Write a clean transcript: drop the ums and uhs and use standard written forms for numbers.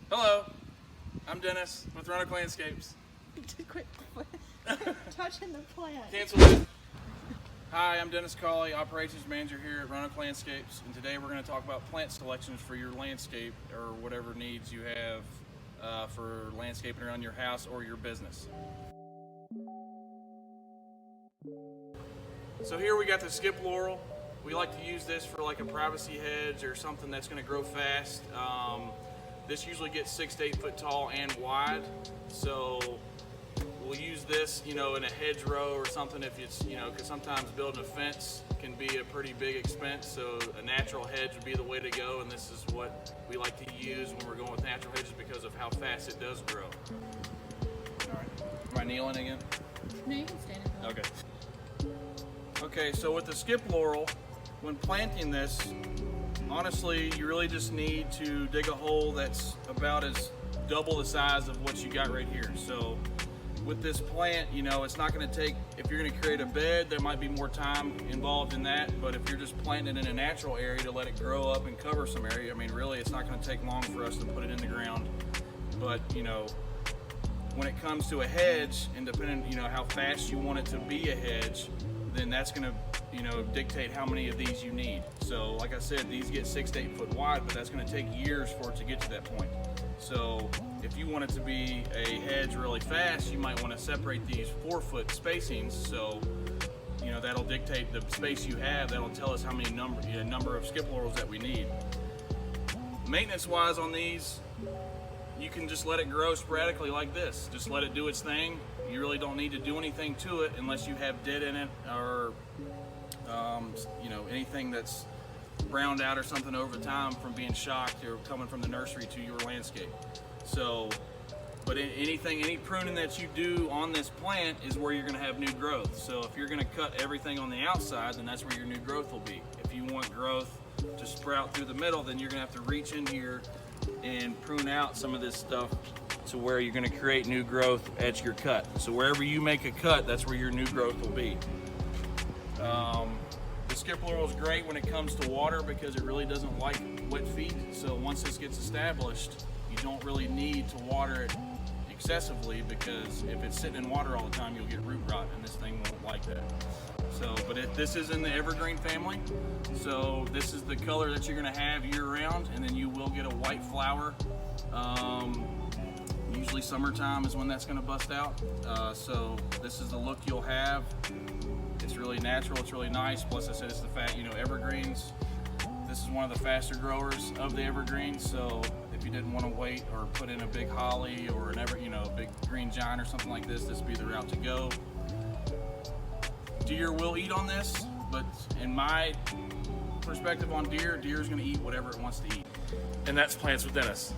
Hello, I'm Dennis with Roanoke Landscapes. Quit touching the plant. Cancel it. Hi, I'm Dennis Cawley, Operations Manager here at Roanoke Landscapes, and today we're going to talk about plant selections for your landscape or whatever needs you have for landscaping around your house or your business. So here we got the Skip Laurel. We like to use this for like a privacy hedge or something that's going to grow fast. This usually gets 6 to 8 foot tall and wide, so we'll use this, in a hedgerow or something if it's, because sometimes building a fence can be a pretty big expense, so a natural hedge would be the way to go, and this is what we like to use when we're going with natural hedges because of how fast it does grow. All right, am I kneeling again? No, you can stand it. Okay. Okay, so with the Skip Laurel, when planting this, honestly, you really just need to dig a hole that's about as double the size of what you got right here. So with this plant, it's not going to take, if you're going to create a bed, there might be more time involved in that, but if you're just planting it in a natural area to let it grow up and cover some area, really it's not going to take long for us to put it in the ground. But when it comes to a hedge, and depending how fast you want it to be a hedge, then that's going to dictate how many of these you need. So like I said, these get 6 to 8 foot wide, but that's going to take years for it to get to that point. So if you want it to be a hedge really fast, you might want to separate these 4 foot spacings. So that'll dictate the space you have. That'll tell us how many number of skip laurels that we need. Maintenance wise on these, you can just let it grow sporadically like this. Just let it do its thing. You really don't need to do anything to it unless you have dead in it or anything that's browned out or something over time from being shocked or coming from the nursery to your landscape. So, but any pruning that you do on this plant is where you're going to have new growth. So if you're going to cut everything on the outside, then that's where your new growth will be. If you want growth to sprout through the middle, then you're going to have to reach in here and prune out some of this stuff to where you're going to create new growth at your cut. So wherever you make a cut, that's where your new growth will be. The Skip Laurel is great when it comes to water because it really doesn't like wet feet. So once this gets established, you don't really need to water it excessively because if it's sitting in water all the time, you'll get root rot, and this thing won't like that. So, but this is in the evergreen family. So this is the color that you're going to have year round, and then you will get a white flower. Usually summertime is when that's going to bust out. So this is the look you'll have. It's really natural, it's really nice. Plus I said it's the evergreens. This is one of the faster growers of the evergreens. So if you didn't want to wait or put in a big holly or a big green giant or something like this, this would be the route to go. Deer will eat on this, but in my perspective on deer is going to eat whatever it wants to eat. And that's Plants with Dennis.